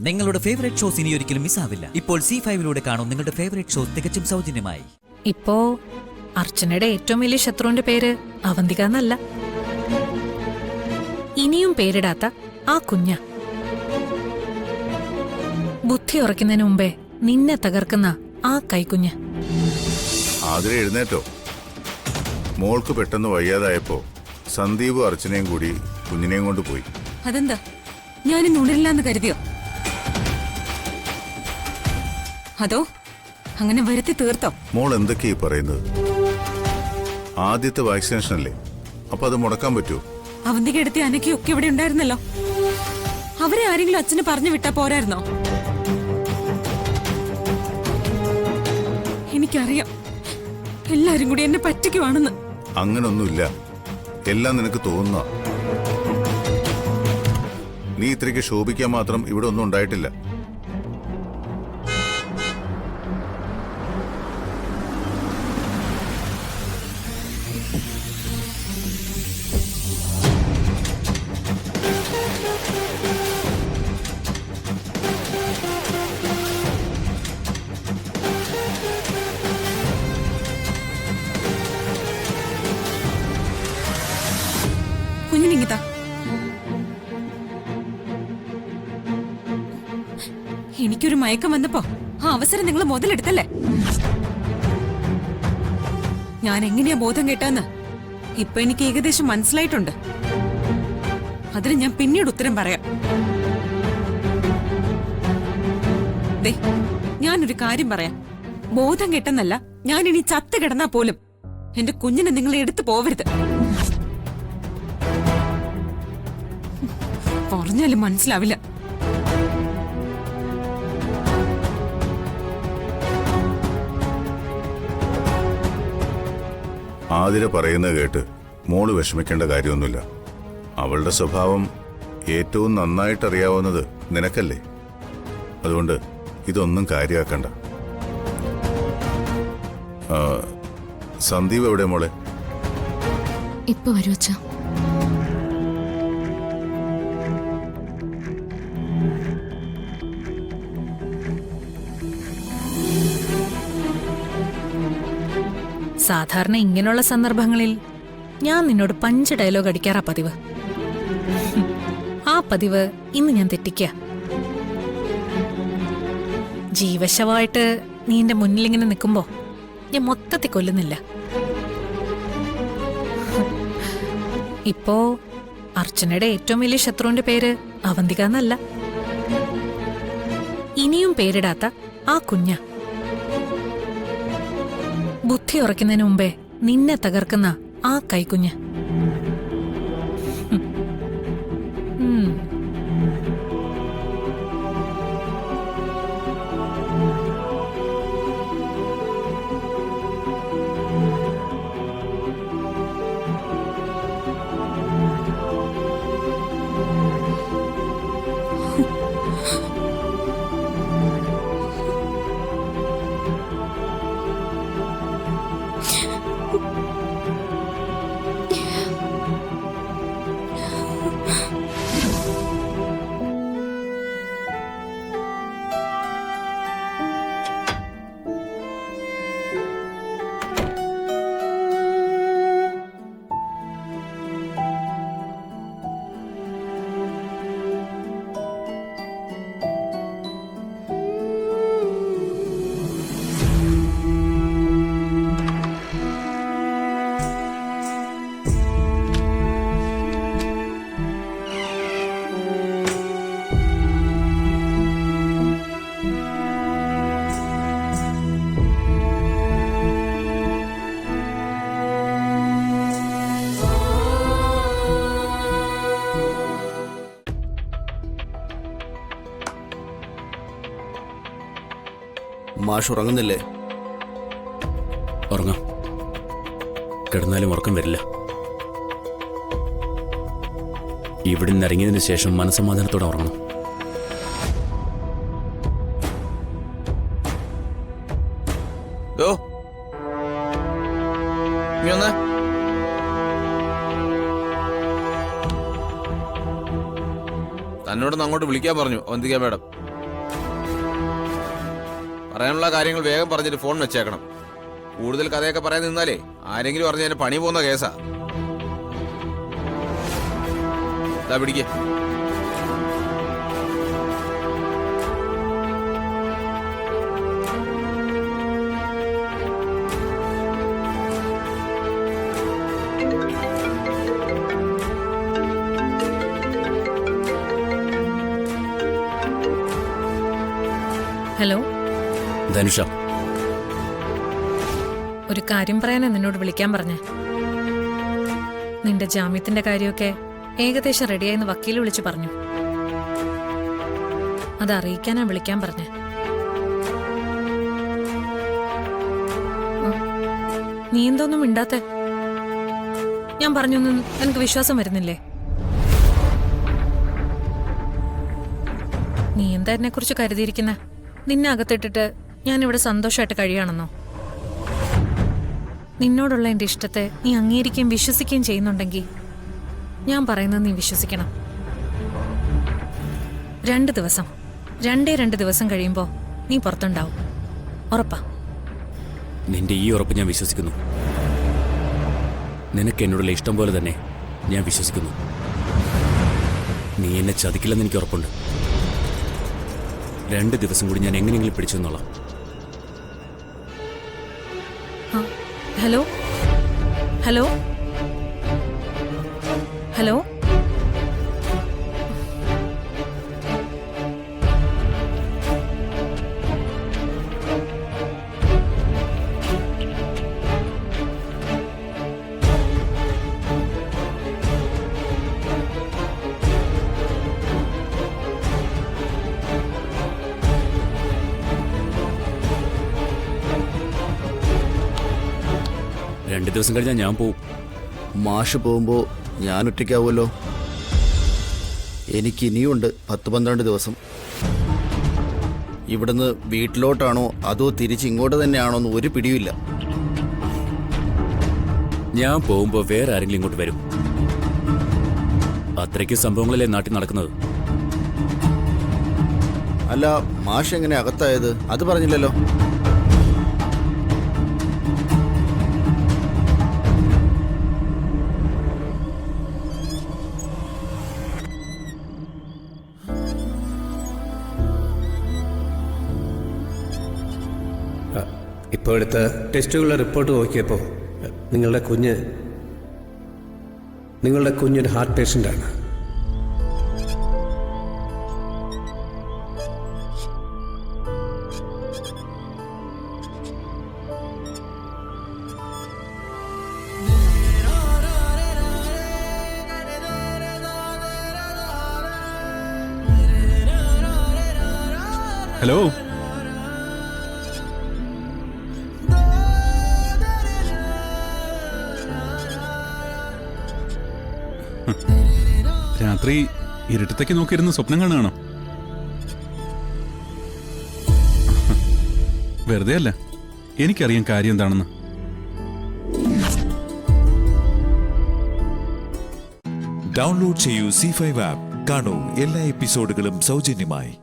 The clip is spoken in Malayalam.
നിങ്ങളുടെ ഫേവറേറ്റ് ഷോസ് ഇനി ഒരിക്കലും മിസ്സാവില്ല. ഇപ്പോൾ C5 കാണും നിങ്ങളുടെ ഫേവറേറ്റ് ഷോസ് തികച്ചും സൗജന്യമായി. ഇപ്പോ അർച്ചനയുടെ ഏറ്റവും വലിയ ശത്രുവിന്റെ പേര് അവന്തിക എന്നല്ല, ഇനിയും പേരിടാത്ത ആ കുഞ്ഞ. ബുദ്ധി ഉറക്കുന്നതിന് മുമ്പേ നിന്നെ തകർക്കുന്ന ആ കൈക്കുഞ്ഞ്. ആതിര എഴുന്നേറ്റോ? മോൾക്ക് പെട്ടെന്ന് വയ്യാതായപ്പോ സന്ദീപ് അർച്ചനയും കൂടി കുഞ്ഞിനെയും കൊണ്ട് പോയി. അതെന്താ, ഞാനിന്ന് ഉണരില്ലാന്ന് കരുതിയോ? അതോ അങ്ങനെ വരുത്തി തീർത്തോ? മോൾ എന്തൊക്കെയാ പറയുന്നത്? ആദ്യത്തെ വാക്സിനേഷൻ അല്ലേ, അപ്പൊ അത് മുടക്കാൻ പറ്റുമോ? അവന്തിക എടുത്തി അനക്കൊക്കെ ഇവിടെ ഉണ്ടായിരുന്നല്ലോ. അവരെ ആരെങ്കിലും അച്ഛന് പറഞ്ഞു വിട്ടാ പോരായിരുന്നോ? എനിക്കറിയാം എല്ലാരും കൂടി എന്നെ പറ്റിക്കുവാണെന്ന്. അങ്ങനൊന്നുമില്ല, എല്ലാം നിനക്ക് തോന്നുക. നീ ഇത്രയ്ക്ക് ശോഭിക്കാൻ മാത്രം ഇവിടെ ഒന്നും ഉണ്ടായിട്ടില്ല. കുഞ്ഞിനിങ്ങിതാ, എനിക്കൊരു മയക്കം വന്നപ്പോ ആ അവസരം നിങ്ങൾ മുതലെടുത്തല്ലേ? ഞാൻ എങ്ങനെയാ ബോധം കേട്ടാന്ന് ഇപ്പൊ എനിക്ക് ഏകദേശം മനസ്സിലായിട്ടുണ്ട്. അതിന് ഞാൻ പിന്നീട് ഉത്തരം പറയാം. ദേ, ഞാനൊരു കാര്യം പറയാം. ബോധം കെട്ടെന്നല്ല, ഞാൻ ഇനി ചത്ത് കിടന്നാ പോലും എന്റെ കുഞ്ഞിനെ നിങ്ങൾ എടുത്തു പോവരുത്. പറഞ്ഞാലും മനസ്സിലാവില്ല. ആതിര പറയുന്നത് കേട്ട് മോള് വിഷമിക്കേണ്ട കാര്യമൊന്നുമില്ല. അവളുടെ സ്വഭാവം ഏറ്റവും നന്നായിട്ടറിയാവുന്നത് നിനക്കല്ലേ. അതുകൊണ്ട് ഇതൊന്നും കാര്യമാക്കണ്ട. സന്ദീപ് എവിടെ മോളെ? ഇപ്പൊ വരൂ അച്ഛാ. സാധാരണ ഇങ്ങനെയുള്ള സന്ദർഭങ്ങളിൽ ഞാൻ നിന്നോട് പഞ്ച് ഡയലോഗ് അടിക്കാറാ പതിവ്. ആ പതിവ് ഇന്ന് ഞാൻ തെറ്റിക്ക. ജീവശവായിട്ട് നീ എന്റെ മുന്നിലിങ്ങനെ നിൽക്കുമ്പോ ഞാൻ മൊത്തത്തിൽ കൊല്ലുന്നില്ല. ഇപ്പോ അർച്ചനയുടെ ഏറ്റവും വലിയ ശത്രുവിന്റെ പേര് അവന്തിക എന്നല്ല, ഇനിയും പേരിടാത്ത ആ കുഞ്ഞ. ബുദ്ധി ഉറക്കുന്നതിന് മുമ്പേ നിന്നെ തകർക്കുന്ന ആ കൈക്കുഞ്ഞ്. മാഷ് ഉറങ്ങുന്നില്ലേ? ഉറങ്ങാം, കിടന്നാലും ഉറക്കം വരില്ല. ഇവിടെ നിന്ന് ഇറങ്ങിയതിന് ശേഷം മനസ്സമാധാനത്തോടെ ഉറങ്ങണം. തന്നോടൊന്ന് അങ്ങോട്ട് വിളിക്കാൻ പറഞ്ഞു അവന്തിക മാഡം. പറയാനുള്ള കാര്യങ്ങൾ വേഗം പറഞ്ഞിട്ട് ഫോൺ വെച്ചേക്കണം. കൂടുതൽ കഥയൊക്കെ പറയാൻ നിന്നാലേ ആരെങ്കിലും അറിഞ്ഞ എന്നെ പണി പോകുന്ന കേസാ. പിടിക്കേ. ഹലോ ധനുഷ, ഒരു കാര്യം പറയാനാ നിന്നോട് വിളിക്കാൻ പറഞ്ഞേ. നിന്റെ ജാമ്യത്തിന്റെ കാര്യമൊക്കെ ഏകദേശം റെഡിയായെന്ന് വക്കീൽ വിളിച്ചു പറഞ്ഞു. അത് അറിയിക്കാനാ വിളിക്കാൻ പറഞ്ഞേ. നീ എന്തോന്നും മിണ്ടാത്തെ? ഞാൻ പറഞ്ഞൊന്നും എനിക്ക് വിശ്വാസം വരുന്നില്ലേ? നീ എന്താ എന്നെ കുറിച്ച് കരുതിയിരിക്കുന്ന? നിന്നെ അകത്തിട്ടിട്ട് ഞാനിവിടെ സന്തോഷമായിട്ട് കഴിയുകയാണെന്നോ? നിന്നോടുള്ള എന്റെ ഇഷ്ടത്തെ നീ അംഗീകരിക്കുകയും വിശ്വസിക്കുകയും ചെയ്യുന്നുണ്ടെങ്കിൽ ഞാൻ പറയുന്നത് നീ വിശ്വസിക്കണം. 2 ദിവസം, 2 ദിവസം കഴിയുമ്പോ നീ പുറത്തുണ്ടാവും. ഉറപ്പാ? നിന്റെ ഈ ഉറപ്പ് ഞാൻ വിശ്വസിക്കുന്നു. നിനക്ക് എന്നോടുള്ള ഇഷ്ടം പോലെ തന്നെ ഞാൻ വിശ്വസിക്കുന്നു. നീ എന്നെ ചതിക്കില്ലെന്ന് എനിക്ക് ഉറപ്പുണ്ട്. 2 ദിവസം കൂടി ഞാൻ എങ്ങനെയെങ്കിലും പിടിച്ചു എന്നോളാം. ഹലോ ഹലോ ഹലോ രണ്ട് ദിവസം കഴിഞ്ഞാൽ ഞാൻ പോവും. മാഷ് പോകുമ്പോൾ ഞാൻ ഒറ്റയ്ക്കാവുമല്ലോ. എനിക്ക് ഇനിയുണ്ട് 10-12 ദിവസം. ഇവിടുന്ന് വീട്ടിലോട്ടാണോ അതോ തിരിച്ച് ഇങ്ങോട്ട് തന്നെയാണോ എന്ന് ഒരു പിടിയുമില്ല. ഞാൻ പോകുമ്പോൾ വേറെ ആരെങ്കിലും ഇങ്ങോട്ട് വരും. അത്രയ്ക്ക് സംഭവങ്ങളല്ലേ നാട്ടിൽ നടക്കുന്നത്. അല്ല, മാഷ് എങ്ങനെ അകത്തായത് അത് പറഞ്ഞില്ലല്ലോ. ഇപ്പോൾ എടുത്ത ടെസ്റ്റുകളുടെ റിപ്പോർട്ട് നോക്കിയപ്പോൾ നിങ്ങളുടെ കുഞ്ഞൊരു ഹാർട്ട് പേഷ്യൻ്റാണ്. ഹലോ, രാത്രി ഇരുട്ടത്തേക്ക് നോക്കിയിരുന്ന് സ്വപ്നം കാണുകയാണോ? വെറുതെ അല്ല, എനിക്കറിയാം കാര്യം എന്താണെന്ന്. ഡൗൺലോഡ് ചെയ്യൂ C5 ആപ്പ്. കാണൂ എല്ലാ എപ്പിസോഡുകളും സൗജന്യമായി.